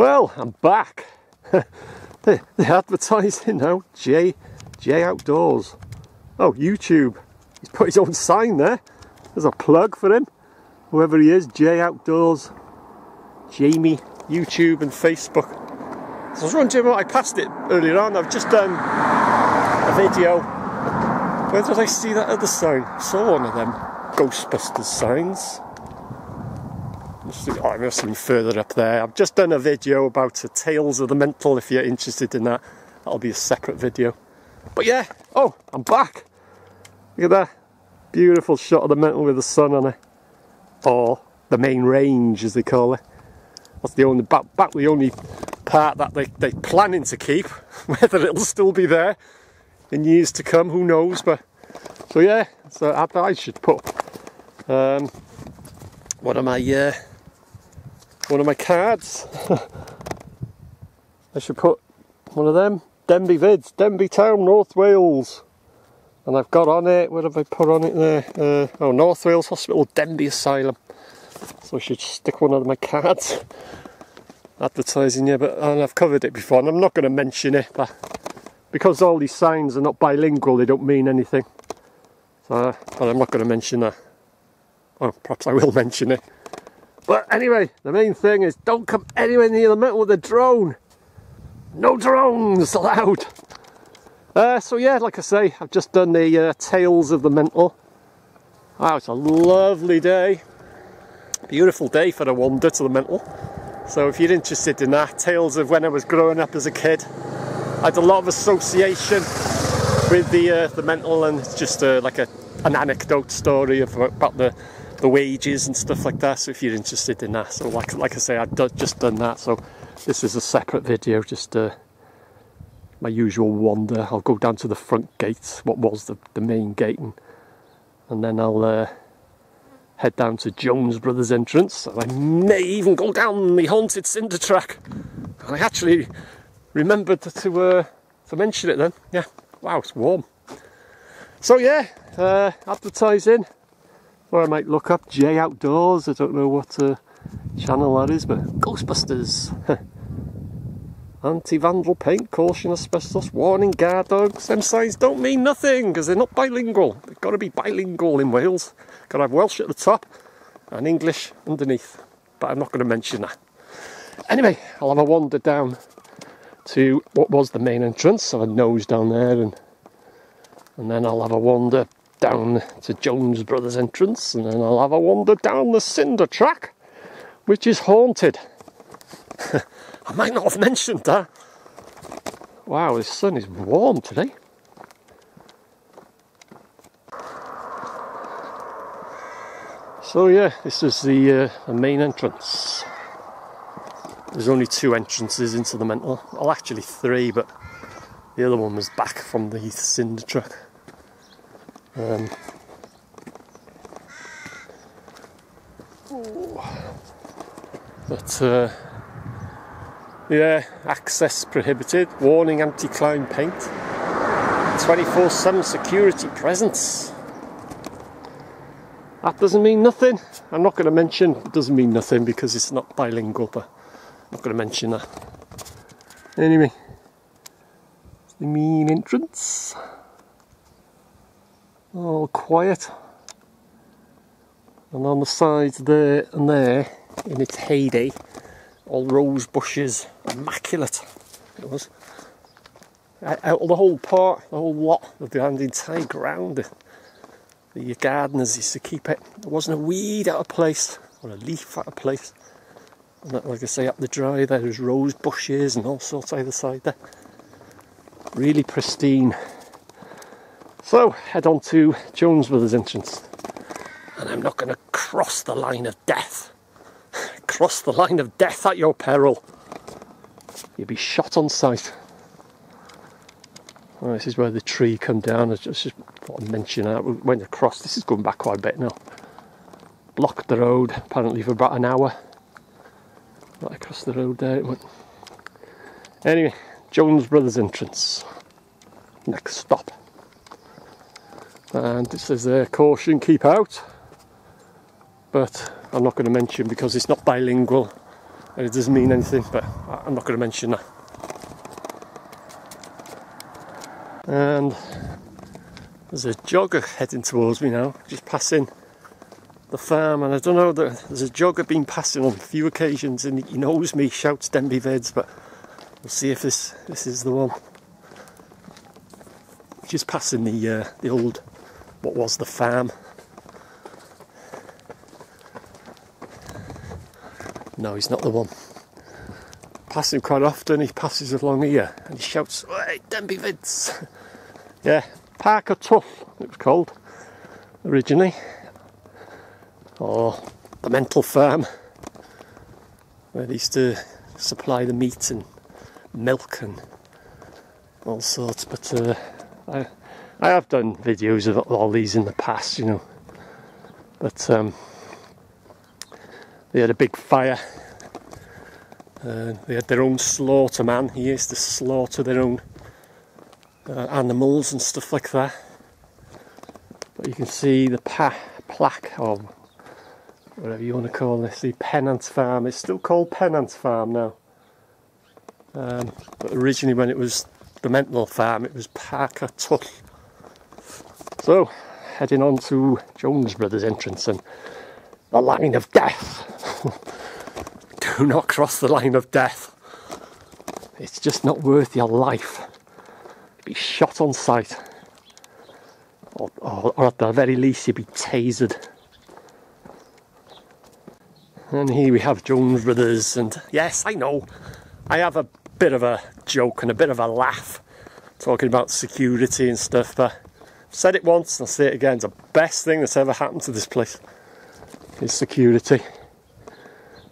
Well, I'm back. They're advertising now. J Outdoors. Oh, YouTube. He's put his own sign there. There's a plug for him. Whoever he is, J Outdoors. Jamie, YouTube and Facebook. So I was wondering what I passed it earlier on. I've just done a video. Where did I see that other sign? I saw one of them Ghostbusters signs. I must have been further up there. I've just done a video about the Tales of the Mental. If you're interested in that, that'll be a separate video. But yeah, oh, I'm back. Look at that beautiful shot of the Mental with the sun on it, or the main range as they call it. That's the only the only part that they're planning to keep. Whether it'll still be there in years to come, who knows? But so yeah, so I should put one of my cards. I should put one of them. Denbigh vids, Denbigh Town, North Wales. And I've got on it, what have I put on it there? Oh, North Wales Hospital, Denbigh Asylum. So I should stick one of my cards advertising here, but and I've covered it before and I'm not going to mention it, but because all these signs are not bilingual, they don't mean anything. So, but I'm not going to mention that. Well, perhaps I will mention it. But anyway, the main thing is don't come anywhere near the Mental with a drone. No drones allowed. So yeah, like I say, I've just done the Tales of the Mental. Wow, it's a lovely day. Beautiful day for a wander to the Mental. So if you're interested in that, tales of when I was growing up as a kid. I had a lot of association with the Mental, and it's just like an anecdote story about the wages and stuff like that. So if you're interested in that, so like I say, I've just done that. So this is a separate video, just my usual wander. I'll go down to the front gate, what was the main gate, and then I'll head down to Jones Brothers entrance. And I may even go down the haunted cinder track. And I actually remembered to mention it then. Yeah, wow, it's warm. So yeah, advertising. Or I might look up J Outdoors. I don't know what channel that is, but Ghostbusters. Anti-vandal paint, caution asbestos, warning guard dogs. Them signs don't mean nothing because they're not bilingual. They've got to be bilingual in Wales. Got to have Welsh at the top and English underneath. But I'm not going to mention that. Anyway, I'll have a wander down to what was the main entrance. Have a nose down there, and then I'll have a wander down to Jones Brothers entrance, and then I'll have a wander down the cinder track, which is haunted. I might not have mentioned that. Wow, the sun is warm today. So yeah, this is the main entrance. There's only 2 entrances into the Mental. Well, actually 3, but the other one was back from the cinder track. But yeah, access prohibited, warning anti-clown paint, 24/7 security presence. That doesn't mean nothing. I'm not going to mention it doesn't mean nothing because it's not bilingual, but I'm not going to mention that. Anyway, it's the main entrance. All quiet. And on the sides there and there, in its heyday, all rose bushes, immaculate it was. Out of the whole park, the whole lot of the entire ground, the gardeners used to keep it. There wasn't a weed out of place, or a leaf out of place. And that, like I say, up the drive there's rose bushes and all sorts either side there. Really pristine. So, head on to Jones Brothers entrance. And I'm not going to cross the line of death. Cross the line of death at your peril. You'll be shot on sight. Oh, this is where the tree come down. I just thought I'd mention that. We went across. This is going back quite a bit now. Blocked the road apparently for about an hour. Right across the road there it went. Anyway, Jones Brothers entrance. Next stop. And it says there, caution, keep out. But I'm not going to mention because it's not bilingual. And it doesn't mean anything, but I'm not going to mention that. And there's a jogger heading towards me now, just passing the farm, and I don't know, there's a jogger been passing on a few occasions, and he knows me, shouts Denbigh vids, but we'll see if this is the one. Just passing the old, what was the farm. No, he's not the one. Passing quite often, he passes along here and he shouts, "Hey, Denbigh vids!" Yeah, Parker Tuff it was called originally, or the mental farm, where they used to supply the meat and milk and all sorts. But I have done videos of all these in the past, you know. But they had a big fire. They had their own slaughter man. He used to slaughter their own animals and stuff like that. But you can see the plaque, or whatever you want to call this, the Pennant Farm. It's still called Pennant Farm now. But originally, when it was the mental farm, it was Parker Tuff. So, heading on to Jones Brothers entrance and the line of death. Do not cross the line of death. It's just not worth your life. Be shot on sight, or at the very least you'd be tasered. And here we have Jones Brothers, and yes, I know, I have a bit of a joke and a bit of a laugh talking about security and stuff, but I've said it once and I'll say it again, it's the best thing that's ever happened to this place is security.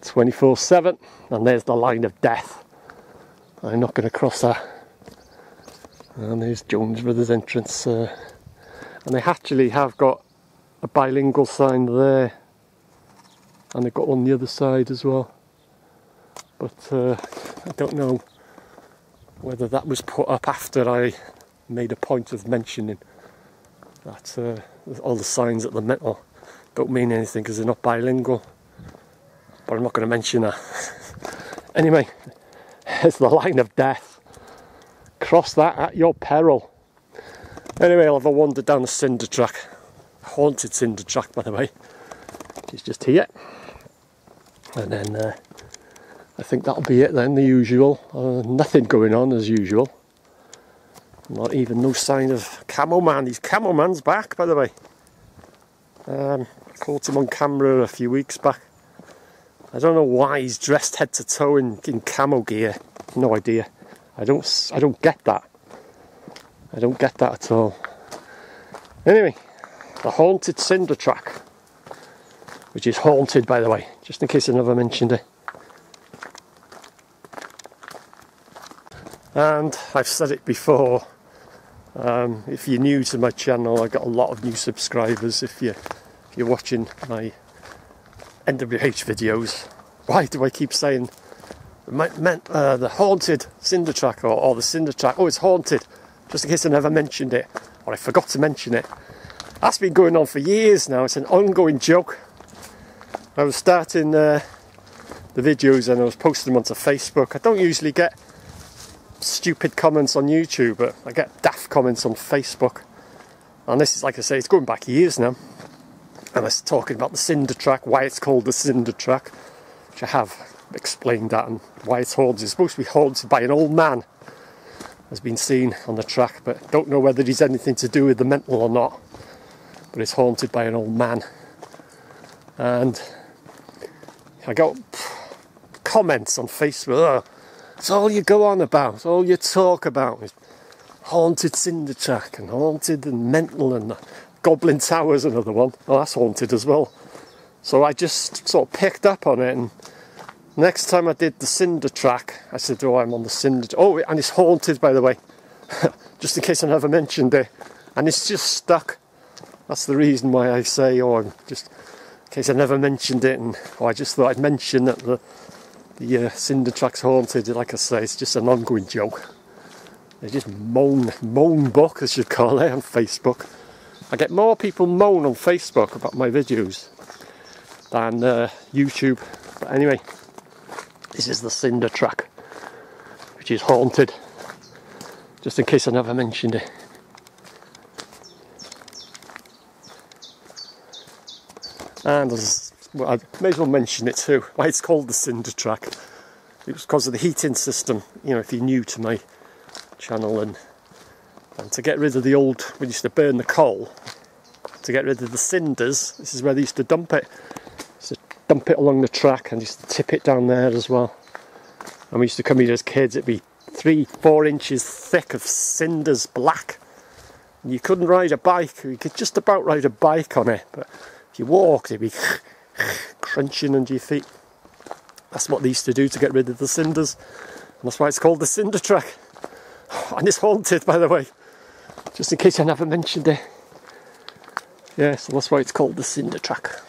24/7, and there's the line of death. I'm not going to cross that. And there's Jones Brothers entrance, and they actually have got a bilingual sign there, and they've got one on the other side as well. But I don't know whether that was put up after I made a point of mentioning that all the signs at the middle don't mean anything because they're not bilingual. But I'm not going to mention that. Anyway, it's the line of death. Cross that at your peril. Anyway, I'll have a wander down the cinder track. Haunted cinder track, by the way. It's just here. And then I think that'll be it then, the usual. Nothing going on as usual. Not even no sign of Camo Man. His Camo Man's back, by the way. I caught him on camera a few weeks back. I don't know why he's dressed head to toe in camo gear. No idea. I don't get that. I don't get that at all. Anyway, the haunted cinder track, which is haunted, by the way, just in case I never mentioned it. And I've said it before. If you're new to my channel, I got a lot of new subscribers. If you're watching my NWH videos, why do I keep saying the haunted cinder track or the cinder track? Oh, it's haunted, just in case I never mentioned it or I forgot to mention it. That's been going on for years now. It's an ongoing joke. I was starting the videos and I was posting them onto Facebook. I don't usually get stupid comments on YouTube, but I get daft comments on Facebook. And this is, like I say, it's going back years now. And I was talking about the cinder track, why it's called the cinder track, which I have explained that, and why it's haunted. It's supposed to be haunted by an old man, has been seen on the track, but don't know whether he's anything to do with the mental or not. But it's haunted by an old man. And I got comments on Facebook, "Oh, it's all you go on about, it's all you talk about is haunted cinder track and haunted and mental, and Goblin Tower's another one. Oh, that's haunted as well." So I just sort of picked up on it, and next time I did the cinder track, I said, "Oh, I'm on the cinder." Oh, and it's haunted, by the way, just in case I never mentioned it, and it's just stuck. That's the reason why I say, "Oh, just in case I never mentioned it," and I just thought I'd mention that the cinder track's haunted. Like I say, it's just an ongoing joke. They just moan book, as you'd call it, on Facebook. I get more people moan on Facebook about my videos than YouTube. But anyway, This is the cinder track, which is haunted, just in case I never mentioned it. And well, I may as well mention it too, why it's called the cinder track. It was because of the heating system, you know, if you're new to my channel, and to get rid of the old, we used to burn the coal, to get rid of the cinders, this is where they used to dump it. So dump it along the track and used to tip it down there as well. And we used to come here as kids, it'd be 3-4 inches thick of cinders, black. And you couldn't ride a bike, you could just about ride a bike on it, but if you walked it'd be crunching under your feet. That's what they used to do to get rid of the cinders, and that's why it's called the cinder track. And it's haunted, by the way, just in case I never mentioned it. Yeah, so that's why it's called the cinder track.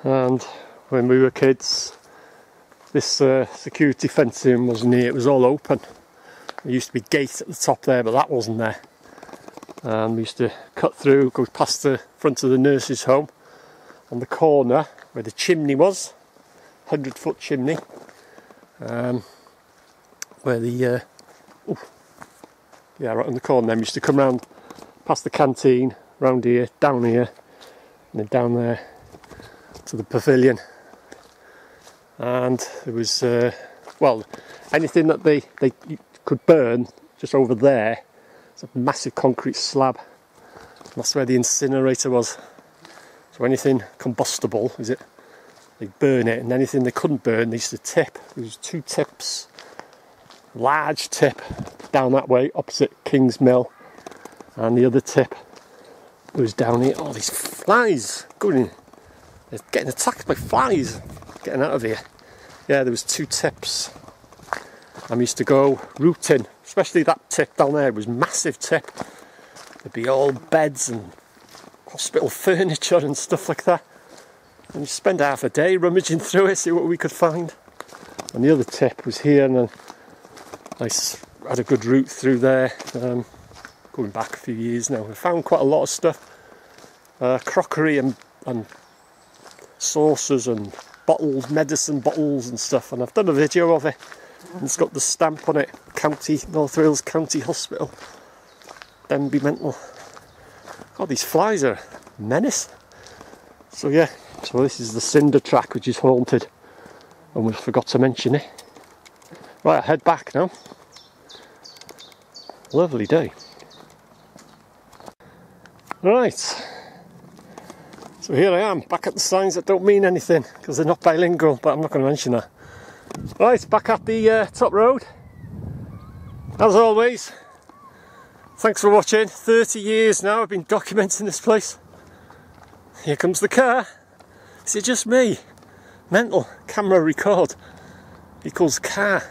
And when we were kids, this security fencing wasn't here, it was all open. There used to be a gate at the top there, but that wasn't there. And we used to cut through, go past the front of the nurse's home, on the corner where the chimney was, 100-foot chimney, where the, yeah, right on the corner. Then we used to come round past the canteen, round here, down here, and then down there to the pavilion. And there was, well, anything that they could burn just over there. It's a massive concrete slab. And that's where the incinerator was. So anything combustible, they burn it, and anything they couldn't burn, they used to tip. There was 2 tips, large tip down that way, opposite King's Mill, and the other tip was down here. Oh, these flies! They're getting attacked by flies. Getting out of here. Yeah, there was 2 tips. And we used to go rooting, especially that tip down there. It was a massive tip. There'd be old beds and hospital furniture and stuff like that, and you spend half a day rummaging through it, see what we could find. And the other tip was here, and then I had a good route through there, going back a few years now. I found quite a lot of stuff, crockery and saucers and bottles, medicine bottles and stuff, and I've done a video of it, and it's got the stamp on it, North Wales County Hospital, Denbigh Mental. God, these flies are a menace. So yeah, so this is the cinder track, which is haunted, and we forgot to mention it. Right, I'll head back now. Lovely day. Right, so here I am, back at the signs that don't mean anything, because they're not bilingual, but I'm not going to mention that. Right, back at the top road. As always, thanks for watching. 30 years now I've been documenting this place. Here comes the car. Is it just me? Mental. Camera record equals car.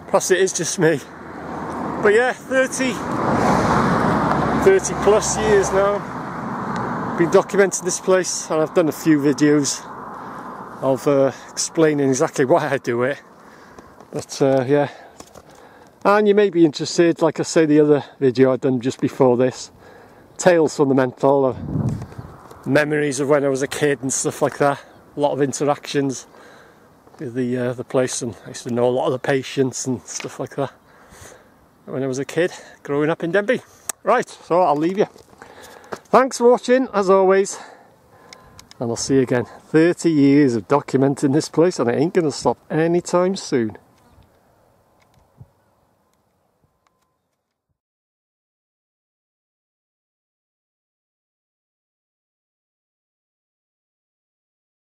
Perhaps it is just me. But yeah, 30 plus years now. I've been documenting this place, and I've done a few videos of explaining exactly why I do it. But yeah. And you may be interested, like I say, the other video I'd done just before this, tales from the mental, memories of when I was a kid and stuff like that. A lot of interactions with the place, and I used to know a lot of the patients and stuff like that when I was a kid growing up in Denbigh. Right, so I'll leave you. Thanks for watching, as always, and I'll see you again. 30 years of documenting this place, and it ain't going to stop anytime soon.